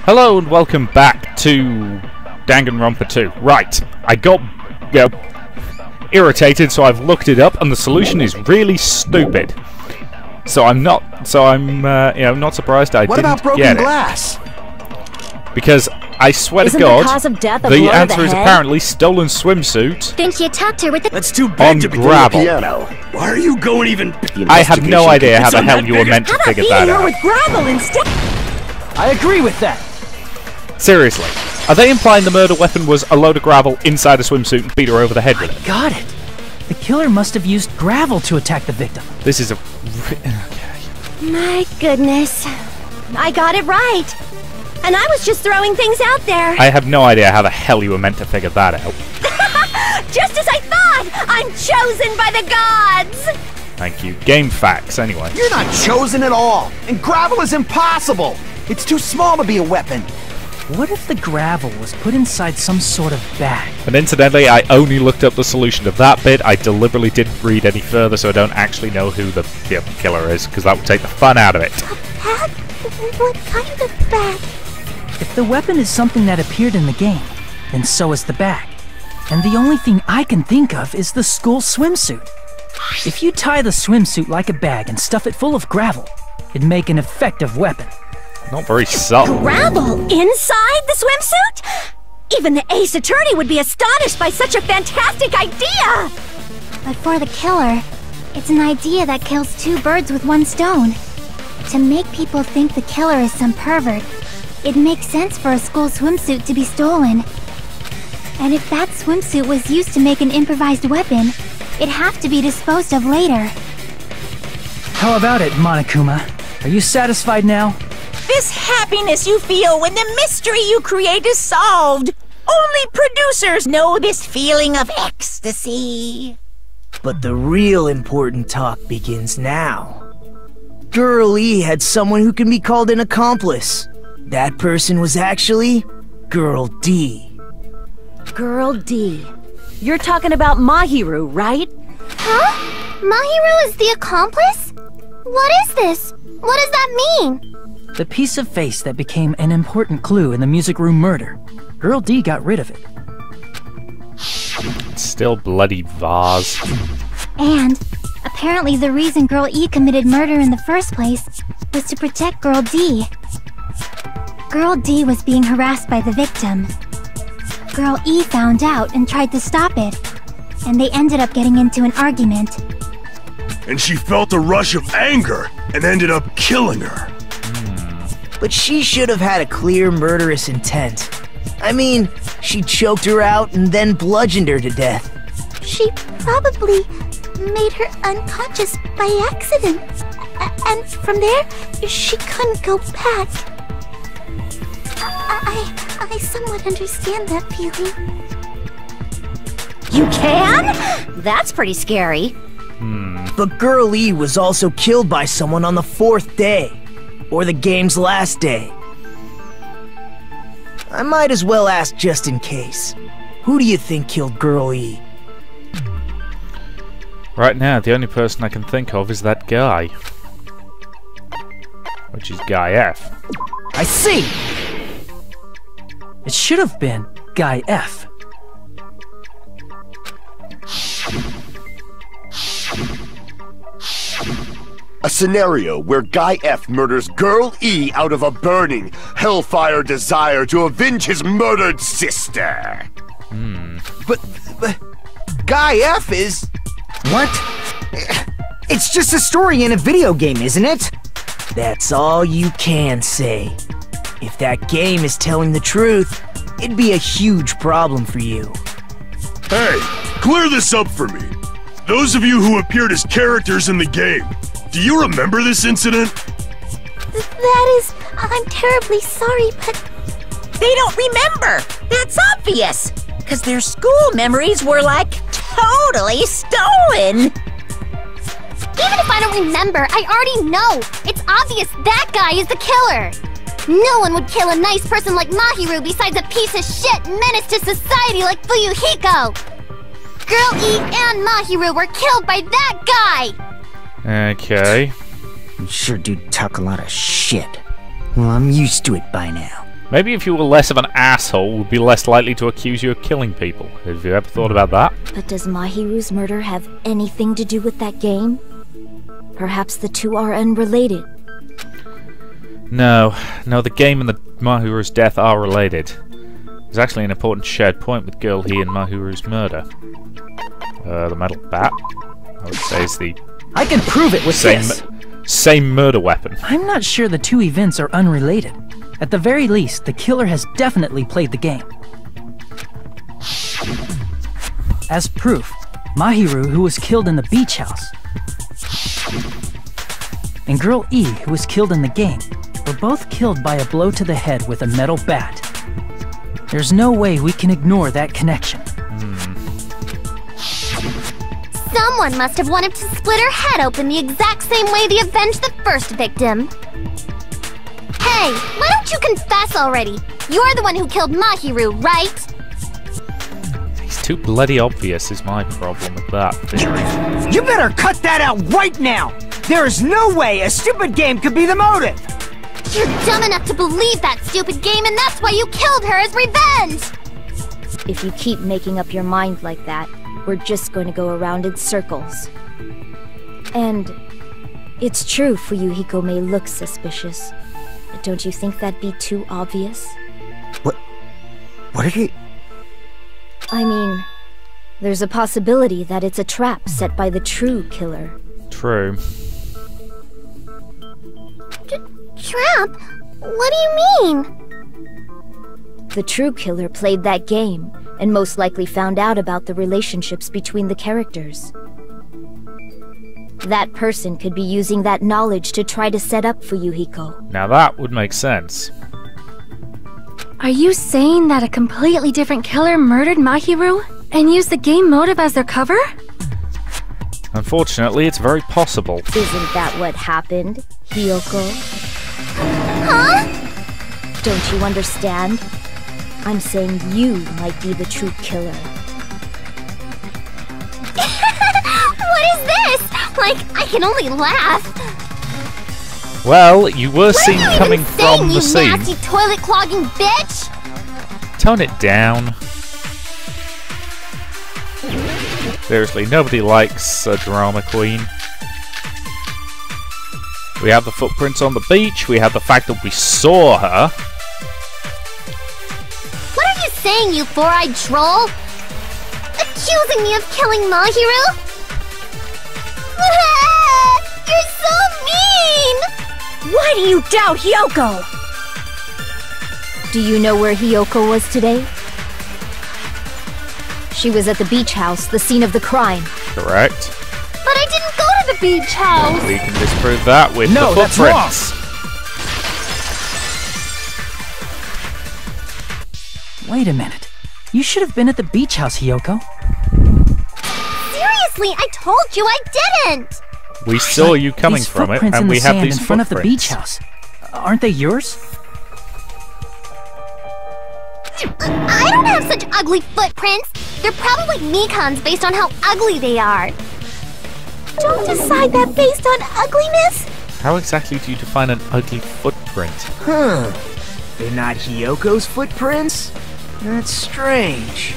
Hello and welcome back to Danganronpa 2. Right, I got irritated, so I've looked it up, and the solution is really stupid. So I'm not surprised I didn't get it. What about broken glass? Because I swear to God, the answer is apparently stolen swimsuit. Then she attacked her with the— That's too big to be doing the piano. Why are you going even? I have no idea how the hell you were meant to figure that out. with gravel instead? I agree with that. Seriously, are they implying the murder weapon was a load of gravel inside a swimsuit and beat her over the head with it? Got it. The killer must have used gravel to attack the victim. This is a... My goodness. I got it right. And I was just throwing things out there. I have no idea how the hell you were meant to figure that out. Just as I thought! I'm chosen by the gods! Thank you. Game facts, anyway. You're not chosen at all, and gravel is impossible. It's too small to be a weapon. What if the gravel was put inside some sort of bag? And incidentally, I only looked up the solution to that bit. I deliberately didn't read any further, so I don't actually know who the killer is, because that would take the fun out of it. A bag? What kind of bag? If the weapon is something that appeared in the game, then so is the bag. And the only thing I can think of is the school swimsuit. If you tie the swimsuit like a bag and stuff it full of gravel, it'd make an effective weapon. Not very subtle. Gravel inside the swimsuit? Even the ace attorney would be astonished by such a fantastic idea! But for the killer, it's an idea that kills two birds with one stone. To make people think the killer is some pervert, it makes sense for a school swimsuit to be stolen. And if that swimsuit was used to make an improvised weapon, it'd have to be disposed of later. How about it, Monokuma? Are you satisfied now? This happiness you feel when the mystery you create is solved. Only producers know this feeling of ecstasy. But the real important talk begins now. Girl E had someone who can be called an accomplice. That person was actually Girl D. Girl D. You're talking about Mahiru, right? Huh? Mahiru is the accomplice? What is this? What does that mean? The piece of face that became an important clue in the music room murder. Girl D got rid of it. It's still bloody vase. And apparently the reason Girl E committed murder in the first place was to protect Girl D. Girl D was being harassed by the victim. Girl E found out and tried to stop it, and they ended up getting into an argument. And she felt a rush of anger and ended up killing her. But she should have had a clear murderous intent. I mean, she choked her out and then bludgeoned her to death. She probably made her unconscious by accident. And from there, she couldn't go back. I somewhat understand that feeling. You can? That's pretty scary. But Girl E was also killed by someone on the 4th day. Or the game's last day. I might as well ask just in case. Who do you think killed Girl E? Right now, the only person I can think of is that guy. Which is Guy F. I see! It should have been Guy F. A scenario where Guy F murders Girl E out of a burning, hellfire desire to avenge his murdered sister. But Guy F is... What? It's just a story in a video game, isn't it? That's all you can say. If that game is telling the truth, it'd be a huge problem for you. Hey, clear this up for me. Those of you who appeared as characters in the game, do you remember this incident? That is... I'm terribly sorry, but... They don't remember. That's obvious. Because their school memories were, like, totally stolen. Even if I don't remember, I already know. It's obvious that guy is the killer. No one would kill a nice person like Mahiru besides a piece of shit menace to society like Fuyuhiko. Girl E and Mahiru were killed by that guy. Okay. You sure do talk a lot of shit. Well, I'm used to it by now. Maybe if you were less of an asshole, we'd be less likely to accuse you of killing people. Have you ever thought about that? But does Mahiru's murder have anything to do with that game? Perhaps the two are unrelated. No, the game and the Mahiru's death are related. There's actually an important shared point with Girl He and Mahiru's murder. The metal bat, I would say, is the I can prove it with this. Same murder weapon. I'm not sure the two events are unrelated. At the very least, the killer has definitely played the game. As proof, Mahiru, who was killed in the beach house, and Girl E, who was killed in the game, were both killed by a blow to the head with a metal bat. There's no way we can ignore that connection. Someone must have wanted to split her head open the exact same way they avenged the first victim. Hey, why don't you confess already? You're the one who killed Mahiru, right? It's too bloody obvious is my problem with that theory. You better cut that out right now! There is no way a stupid game could be the motive! You're dumb enough to believe that stupid game, and that's why you killed her as revenge! If you keep making up your mind like that, we're just going to go around in circles. And it's true Fuyuhiko may look suspicious, but don't you think that'd be too obvious? What did he... I mean, there's a possibility that it's a trap set by the true killer. True. Trap? What do you mean? The true killer played that game, and most likely found out about the relationships between the characters. That person could be using that knowledge to try to set up Fuyuhiko. Now that would make sense. Are you saying that a completely different killer murdered Mahiru and used the game motive as their cover? Unfortunately, it's very possible. Isn't that what happened, Hiyoko? Huh? Don't you understand? I'm saying you might be the true killer. What is this? Like, I can only laugh. Well, you were seen coming from the scene. You nasty toilet clogging bitch! Tone it down. Seriously, nobody likes a drama queen. We have the footprints on the beach, we have the fact that we saw her. What are you saying, you four-eyed troll? Accusing me of killing Mahiru? You're so mean! Why do you doubt Hiyoko? Do you know where Hiyoko was today? She was at the beach house, the scene of the crime. Correct. But I didn't go to the beach house! We can disprove that with the footprints. Wait a minute. You should have been at the beach house, Hiyoko. Seriously, I told you I didn't! We saw you coming from it, and we have these in front of the beach house. Aren't they yours? I don't have such ugly footprints! They're probably Mikan's based on how ugly they are. Don't decide that based on ugliness! How exactly do you define an ugly footprint? Huh. They're not Hiyoko's footprints? That's strange.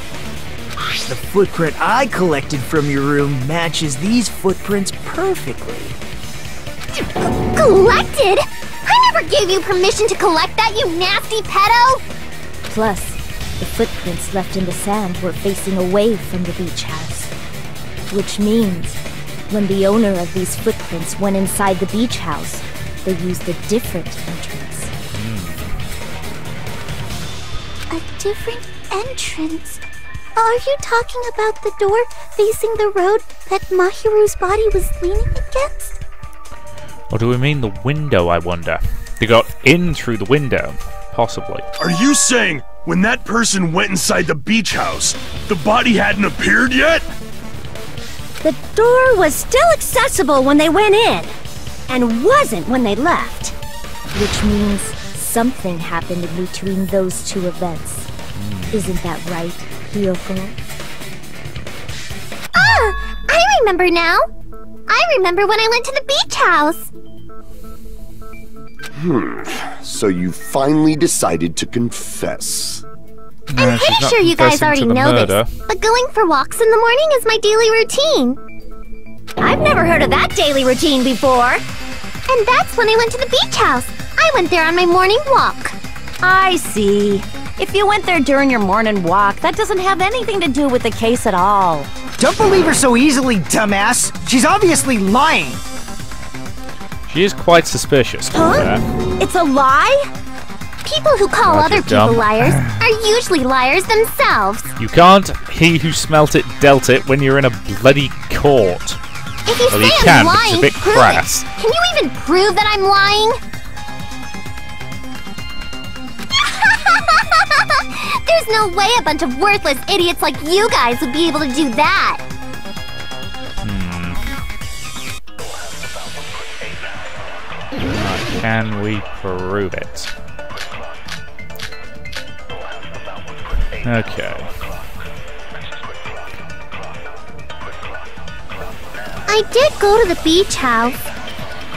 The footprint I collected from your room matches these footprints perfectly. Collected? I never gave you permission to collect that, you nasty pedo! Plus, the footprints left in the sand were facing away from the beach house. Which means, when the owner of these footprints went inside the beach house, they used a different entrance. A different entrance? Are you talking about the door facing the road that Mahiru's body was leaning against? Or do we mean the window, I wonder? They got in through the window, possibly. Are you saying when that person went inside the beach house, the body hadn't appeared yet? The door was still accessible when they went in, and wasn't when they left. Which means something happened in between those two events. Isn't that right, Hiyoko? Ah! I remember now! I remember when I went to the beach house! So you finally decided to confess. I'm pretty sure you guys already know this, but going for walks in the morning is my daily routine. I've never heard of that daily routine before. And that's when I went to the beach house. I went there on my morning walk. I see. If you went there during your morning walk, that doesn't have anything to do with the case at all. Don't believe her so easily, dumbass. She's obviously lying. She is quite suspicious. Huh? It's a lie? People who call God, other you're people dumb. liars are usually liars themselves. You can't he who smelt it dealt it when you're in a bloody court. If you Well, say you I'm can, but lying, it's a bit prove crass. it. Can you even prove that I'm lying? There's no way a bunch of worthless idiots like you guys would be able to do that. Can we prove it? Okay. I did go to the beach house,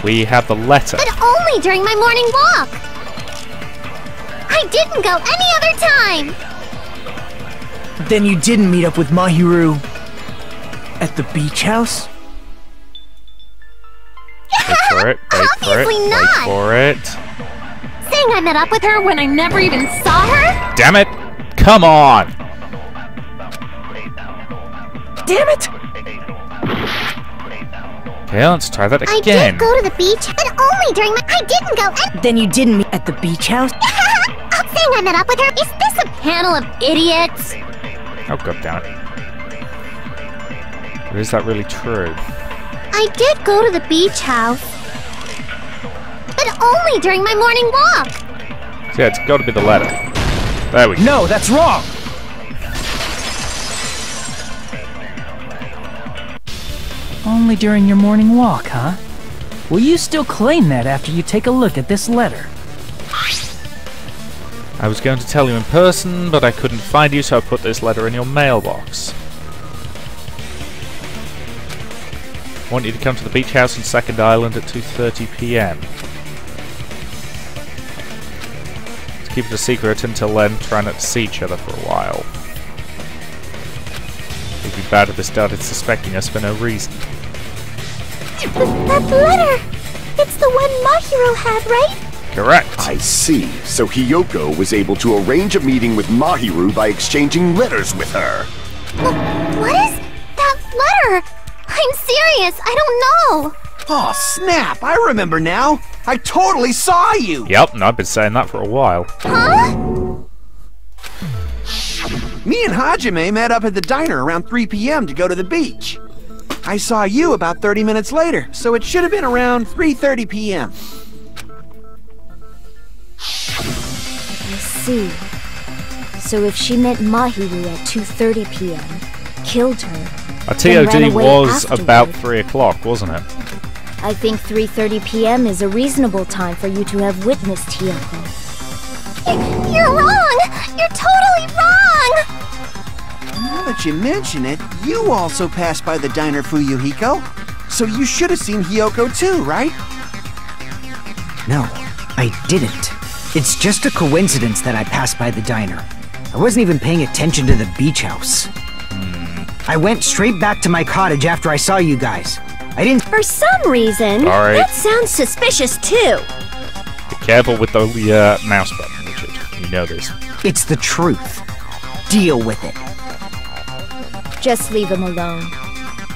We have the letter. but only during my morning walk. I didn't go any other time. Then you didn't meet up with Mahiru at the beach house? Wait for it, wait for it, Obviously wait not. for it. Saying I met up with her when I never even saw her? Damn it! Come on! Damn it! Okay, let's try that I again. did go to the beach, but only during my... I didn't go... Then you didn't meet at the beach house? Saying I met up with her? Is this a panel of idiots? Oh, god damn it. But is that really true? I did go to the beach house, but only during my morning walk. So yeah, it's got to be the letter. There we go. No, that's wrong! Only during your morning walk, huh? Will you still claim that after you take a look at this letter? I was going to tell you in person, but I couldn't find you, so I put this letter in your mailbox. I want you to come to the beach house on 2nd Island at 2:30 p.m. Let's keep it a secret until then, try not to see each other for a while. It would be bad if they started suspecting us for no reason. That letter! It's the one Mahiro had, right? Correct. I see. So Hiyoko was able to arrange a meeting with Mahiru by exchanging letters with her. What is that letter? I'm serious, I don't know. Oh, snap! I remember now. I totally saw you. Yep, and I've been saying that for a while. Huh? Me and Hajime met up at the diner around 3 p.m. to go to the beach. I saw you about 30 minutes later, so it should have been around 3:30 p.m. I see. So if she met Mahiru at 2:30 p.m., killed her, A Then ran TOD away was afterward. about 3 o'clock, wasn't it? I think 3:30 p.m. is a reasonable time for you to have witnessed Hiyoko. You're wrong! You're totally wrong! Now that you mention it, you also passed by the diner, Fuyuhiko. So you should have seen Hiyoko too, right? No, I didn't. It's just a coincidence that I passed by the diner. I wasn't even paying attention to the beach house. I went straight back to my cottage after I saw you guys. I didn't... For some reason, Sorry. that sounds suspicious too. Be careful with the mouse button, Richard. You know this. It's the truth. Deal with it. Just leave him alone.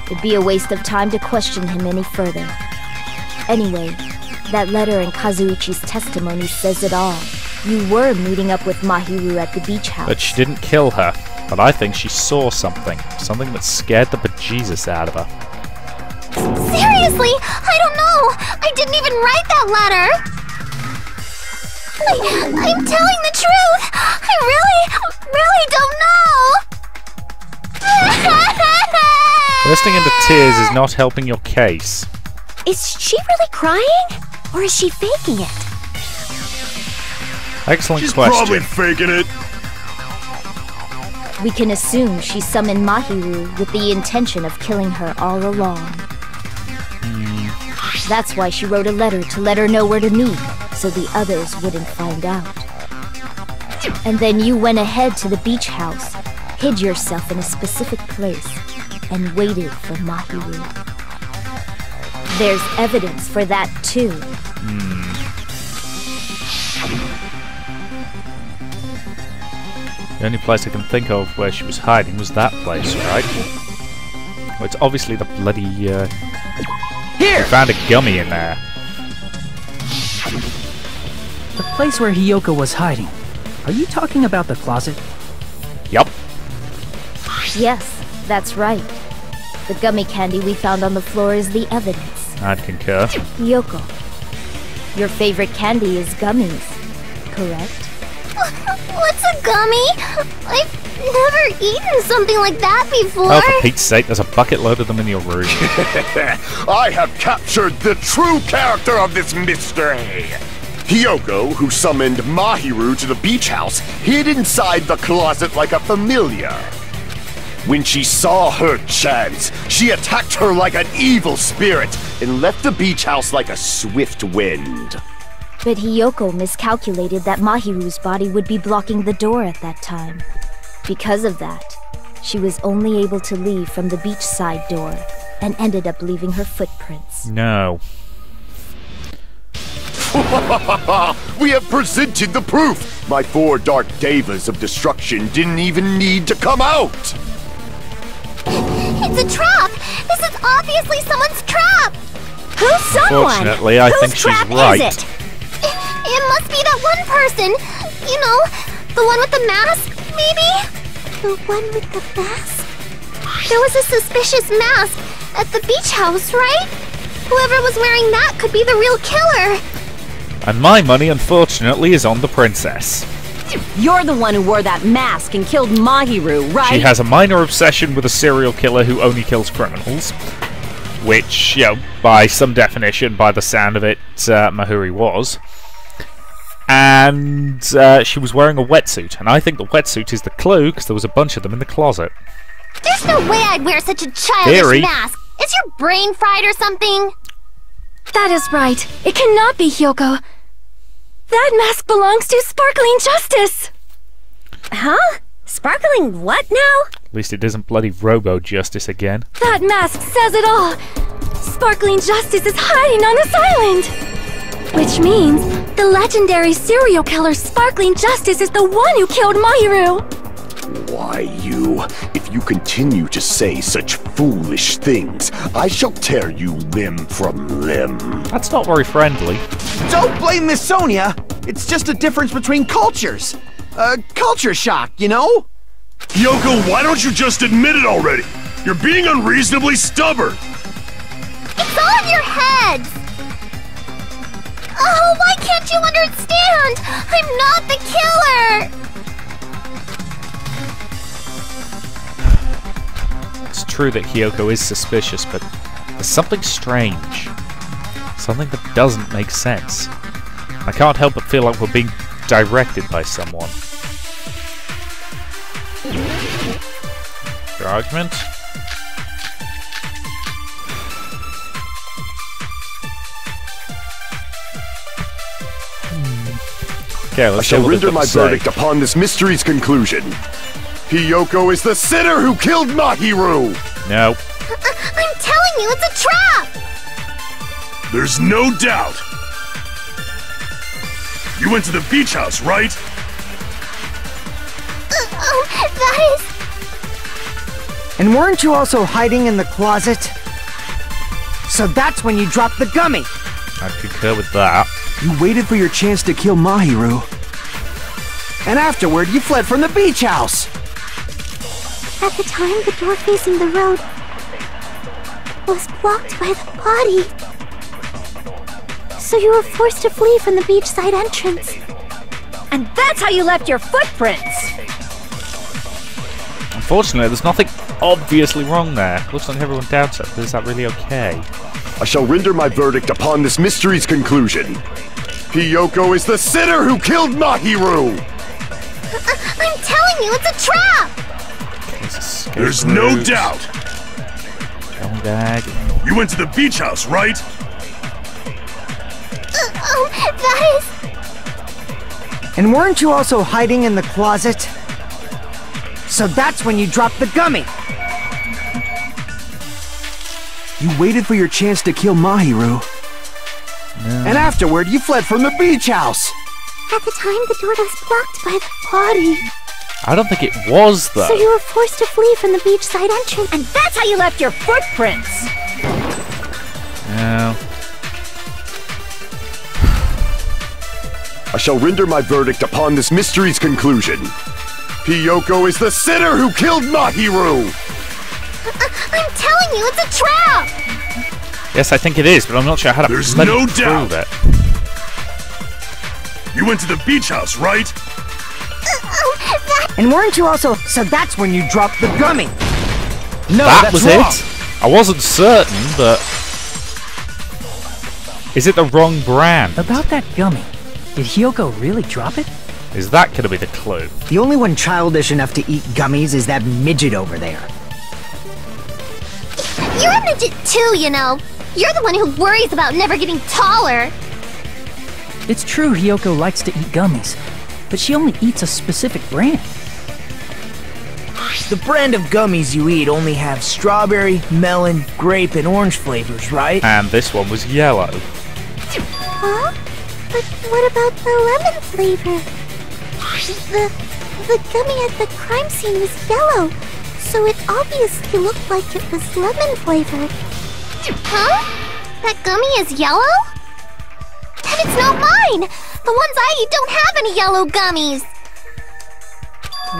It'd be a waste of time to question him any further. Anyway, that letter and Kazuichi's testimony says it all. You were meeting up with Mahiru at the beach house. But she didn't kill her. But I think she saw something. Something that scared the bejesus out of her. Seriously, I don't know! I didn't even write that letter! I'm telling the truth! I really don't know! Bursting into tears is not helping your case. Is she really crying? Or is she faking it? Excellent She's question. probably faking it. We can assume she summoned Mahiru with the intention of killing her all along. That's why she wrote a letter to let her know where to meet. so the others wouldn't find out. And then you went ahead to the beach house, hid yourself in a specific place, and waited for Mahiru. There's evidence for that too. The only place I can think of where she was hiding was that place, right? Well, it's obviously the bloody, Here! We found a gummy in there. The place where Hiyoko was hiding. Are you talking about the closet? Yup. Yes, that's right. The gummy candy we found on the floor is the evidence. I'd concur. Hiyoko, your favorite candy is gummies, correct? What's a gummy? I've never eaten something like that before. Oh, for Pete's sake, there's a bucket load of them in your room. I have captured the true character of this mystery. Hiyoko, who summoned Mahiru to the beach house, hid inside the closet like a familiar. When she saw her chance, she attacked her like an evil spirit and left the beach house like a swift wind. But Hiyoko miscalculated that Mahiru's body would be blocking the door at that time. Because of that, she was only able to leave from the beachside door and ended up leaving her footprints. No. We have presented the proof! My 4 dark devas of destruction didn't even need to come out! It's a trap! This is obviously someone's trap! Who's someone? Unfortunately, I think Whose she's trap right. is it? It must be that one person! You know, the one with the mask, maybe? The one with the mask? There was a suspicious mask at the beach house, right? Whoever was wearing that could be the real killer! And my money, unfortunately, is on the princess. You're the one who wore that mask and killed Mahiru, right? She has a minor obsession with a serial killer who only kills criminals. Which, you know, by some definition, by the sound of it, Mahuri was. And she was wearing a wetsuit. And I think the wetsuit is the clue, because there was a bunch of them in the closet. There's no way I'd wear such a childish Theory. mask! Is your brain fried or something? That is right. It cannot be Hiyoko. That mask belongs to Sparkling Justice! Huh? Sparkling what now? At least it isn't bloody Robo-Justice again. That mask says it all! Sparkling Justice is hiding on this island! Which means the legendary serial killer Sparkling Justice is the one who killed Mahiru! Why, you? If you continue to say such foolish things, I shall tear you limb from limb. That's not very friendly. Don't blame Miss Sonia! It's just a difference between cultures. Culture shock, you know? Yoko, why don't you just admit it already? You're being unreasonably stubborn! It's all in your heads! Oh, why can't you understand? I'm not the killer! It's true that Hiyoko is suspicious, but there's something strange. Something that doesn't make sense. I can't help but feel like we're being directed by someone. Your argument? Okay, let's I shall see what render they've got my to say. verdict upon this mystery's conclusion. Hiyoko is the sinner who killed Mahiru! No. I'm telling you, it's a trap! There's no doubt! You went to the beach house, right? That is... And weren't you also hiding in the closet? So that's when you dropped the gummy! I concur with that. You waited for your chance to kill Mahiru. And afterward, you fled from the beach house! At the time, the door facing the road was blocked by the body. So you were forced to flee from the beachside entrance. And that's how you left your footprints! Unfortunately, there's nothing obviously wrong there. Looks like everyone doubts it, but is that really okay? I shall render my verdict upon this mystery's conclusion. Hiyoko is the sinner who killed Mahiru! I'm telling you, it's a trap! There's no doubt! Going back. You went to the beach house, right? That is... And weren't you also hiding in the closet? So that's when you dropped the gummy! You waited for your chance to kill Mahiru. No. And afterward, you fled from the beach house. At the time, the door was blocked by the body. I don't think it was, though. So you were forced to flee from the beachside entrance. And that's how you left your footprints! No. I shall render my verdict upon this mystery's conclusion. Hiyoko is the sinner who killed Mahiru! I'm telling you, it's a trap! Yes, I think it is, but I'm not sure how to There's bloody no prove doubt. it. You went to the beach house, right? And weren't you also... So that's when you dropped the gummy! No, That that's was wrong. it? I wasn't certain, but... Is it the wrong brand? About that gummy, did Hiyoko really drop it? Is that gonna be the clue? The only one childish enough to eat gummies is that midget over there. You're a midget too, you know. You're the one who worries about never getting taller. It's true Hiyoko likes to eat gummies, but she only eats a specific brand. The brand of gummies you eat only have strawberry, melon, grape, and orange flavors, right? And this one was yellow. Huh? But what about the lemon flavor? The gummy at the crime scene was yellow, so it obviously looked like it was lemon flavored. Huh? That gummy is yellow? Then it's not mine! The ones I eat don't have any yellow gummies!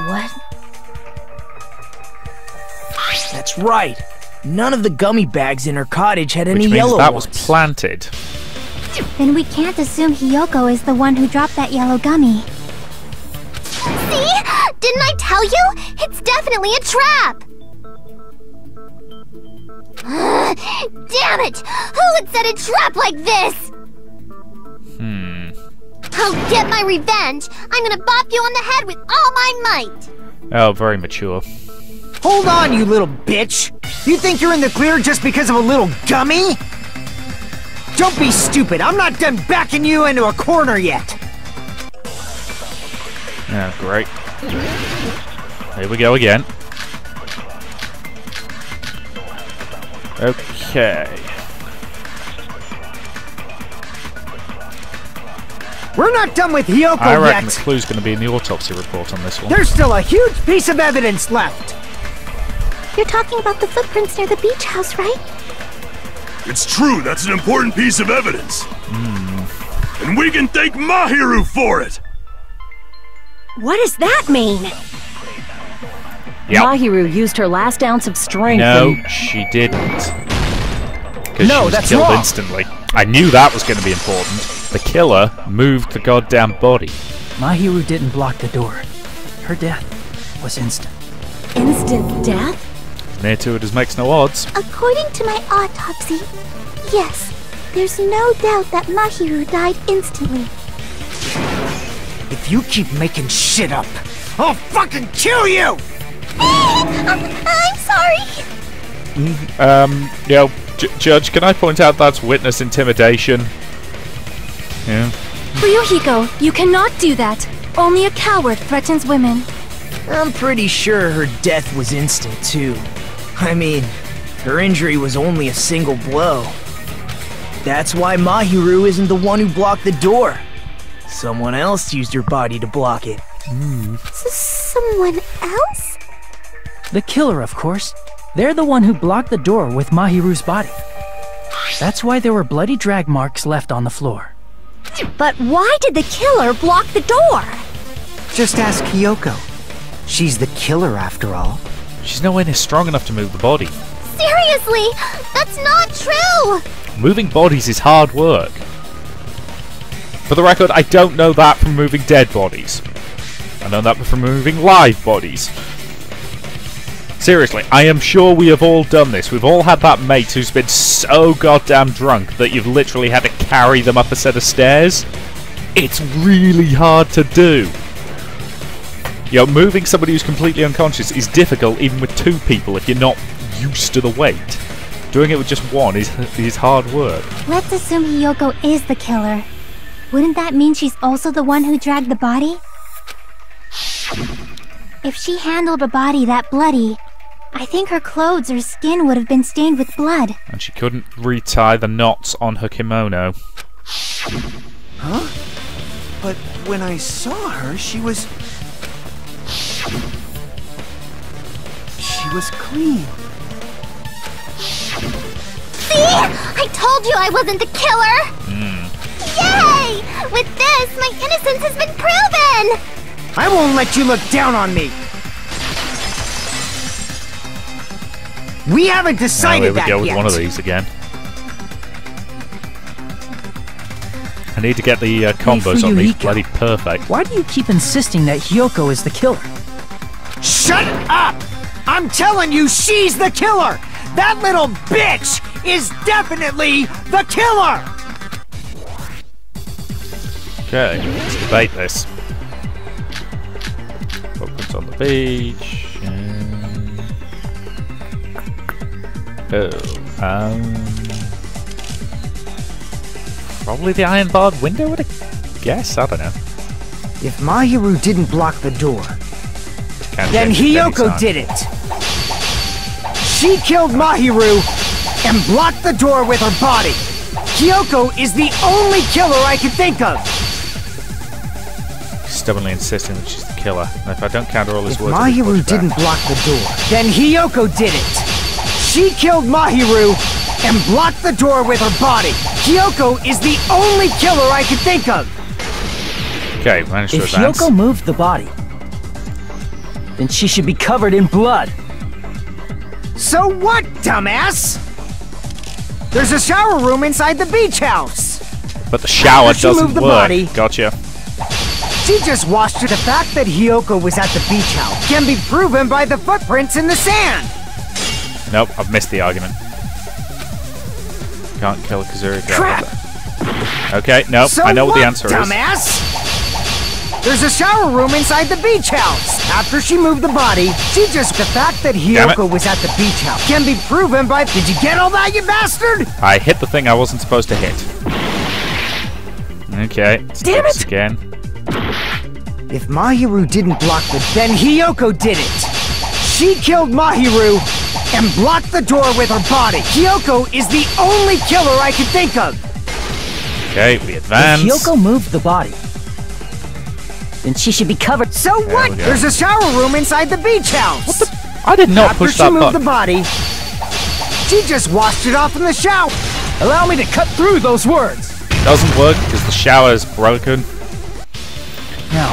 What? That's right. None of the gummy bags in her cottage had any Which means yellow that ones. was planted. Then we can't assume Hiyoko is the one who dropped that yellow gummy. See? Didn't I tell you? It's definitely a trap! Damn it! Who would set a trap like this? I'll get my revenge! I'm gonna bop you on the head with all my might! Oh, very mature. Hold on, you little bitch! You think you're in the clear just because of a little gummy? Don't be stupid! I'm not done backing you into a corner yet! Yeah, great. Here we go again. Okay. We're not done with Hiyoko I reckon yet! the clue's going to be in the autopsy report on this one. There's still a huge piece of evidence left! You're talking about the footprints near the beach house, right? It's true, that's an important piece of evidence. And we can thank Mahiru for it! What does that mean? Yep. Mahiru used her last ounce of strength No, and... she didn't. Because No, she was that's killed wrong. instantly. I knew that was going to be important. The killer moved the goddamn body. Mahiru didn't block the door. Her death was instant. Instant death? Near to it as makes no odds. According to my autopsy, yes, there's no doubt that Mahiru died instantly. If you keep making shit up, I'll fucking kill you! I'm sorry! Judge, can I point out that's witness intimidation? Yeah. Ryuhiko, you cannot do that. Only a coward threatens women. I'm pretty sure her death was instant, too. I mean, her injury was only a single blow. That's why Mahiru isn't the one who blocked the door. Someone else used her body to block it. Someone else? The killer, of course. They're the one who blocked the door with Mahiru's body. That's why there were bloody drag marks left on the floor. But why did the killer block the door? Just ask Hiyoko. She's the killer, after all. She's nowhere near strong enough to move the body. Seriously, that's not true! Moving bodies is hard work. For the record, I don't know that from moving dead bodies. I know that from moving live bodies. Seriously, I am sure we have all done this. We've all had that mate who's been so goddamn drunk that you've literally had to carry them up a set of stairs. It's really hard to do. You know, moving somebody who's completely unconscious is difficult even with two people if you're not used to the weight. Doing it with just one is hard work. Let's assume Hiyoko is the killer. Wouldn't that mean she's also the one who dragged the body? If she handled a body that bloody, I think her clothes or skin would have been stained with blood. And she couldn't retie the knots on her kimono. Huh? But when I saw her, she was clean. See? I told you I wasn't the killer! Yay! With this, my innocence has been proven! I won't let you look down on me! We haven't decided that There we go with yet. one of these again. I need to get the combos on these bloody perfect. Why do you keep insisting that Hiyoko is the killer? Shut up! I'm telling you, she's the killer! That little bitch is definitely the killer! Okay, let's debate this. Footprints on the beach. Probably the iron barred window, would I guess? I don't know. If Mahiru didn't block the door, Can't then change it any Hiyoko time. did it! She killed Mahiru and blocked the door with her body! Hiyoko is the only killer I can think of! Stubbornly insisting that she's the killer. And if I don't counter all his If words, I'll be Mahiru pushed back. didn't block the door, then Hiyoko did it! She killed Mahiru and blocked the door with her body! Hiyoko is the only killer I can think of! Okay, managed to If advance. Hiyoko moved the body, then she should be covered in blood. So what, dumbass? There's a shower room inside the beach house! But the shower After she doesn't moved the work. body- Gotcha. She just washed it. The fact that Hiyoko was at the beach house can be proven by the footprints in the sand! Nope, I've missed the argument. Can't kill Kazuri. Crap! Okay, nope, So I know what the what, answer is. dumbass? There's a shower room inside the beach house! After she moved the body, she just... The fact that Damn it. Hiyoko was at the beach house can be proven by... Did you get all that, you bastard? I hit the thing I wasn't supposed to hit. Okay, let's do Damn this it. again. If Mahiru didn't block the... Then Hiyoko did it! She killed Mahiru and blocked the door with her body! Hiyoko is the only killer I can think of! Okay, we advance. If Hiyoko moved the body, then she should be covered. So There what? we go. There's a shower room inside the beach house! I did not After push she that moved button. the body, she just washed it off in the shower! Allow me to cut through those words. Doesn't work because the shower is broken. No,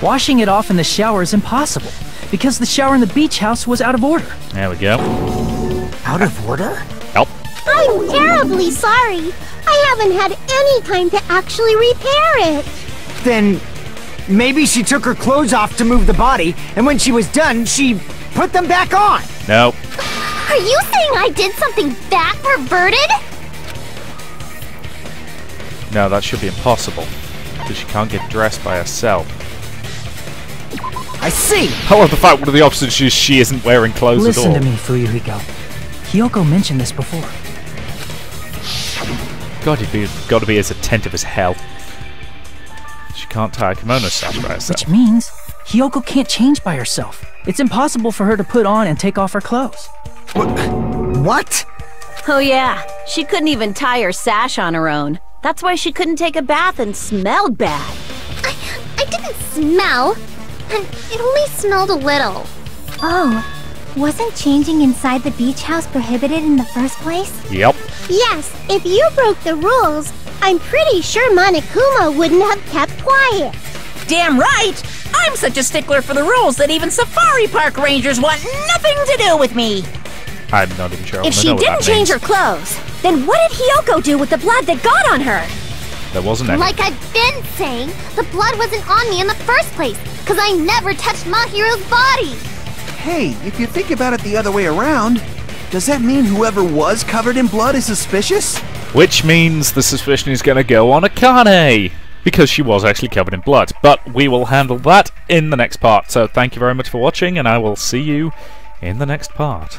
washing it off in the shower is impossible, because the shower in the beach house was out of order. There we go. Out of order? Help. I'm terribly sorry. I haven't had any time to actually repair it. Then maybe she took her clothes off to move the body, and when she was done, she put them back on! Nope. Are you saying I did something that perverted? No, that should be impossible. Because she can't get dressed by herself. I see! I love the fact one of the options is she isn't wearing clothes Listen at all. to me, Fuyuhiko. Hiyoko mentioned this before. God, you've got to be as attentive as hell. She can't tie a kimono sash by herself. Which means Hiyoko can't change by herself. It's impossible for her to put on and take off her clothes. What? Oh yeah, she couldn't even tie her sash on her own. That's why she couldn't take a bath and smelled bad. I didn't smell. And it only smelled a little. Oh, wasn't changing inside the beach house prohibited in the first place? Yep. Yes, if you broke the rules, I'm pretty sure Monokuma wouldn't have kept quiet. Damn right! I'm such a stickler for the rules that even safari park rangers want nothing to do with me. I'm not even sure. I If wanna she know what didn't that change her means. clothes, then what did Hiyoko do with the blood that got on her? There wasn't any. Like I've been saying, the blood wasn't on me in the first place, because I never touched Mahiru's body. Hey, if you think about it the other way around, does that mean whoever was covered in blood is suspicious? Which means the suspicion is going to go on Akane. Because she was actually covered in blood. But we will handle that in the next part. So thank you very much for watching, and I will see you in the next part.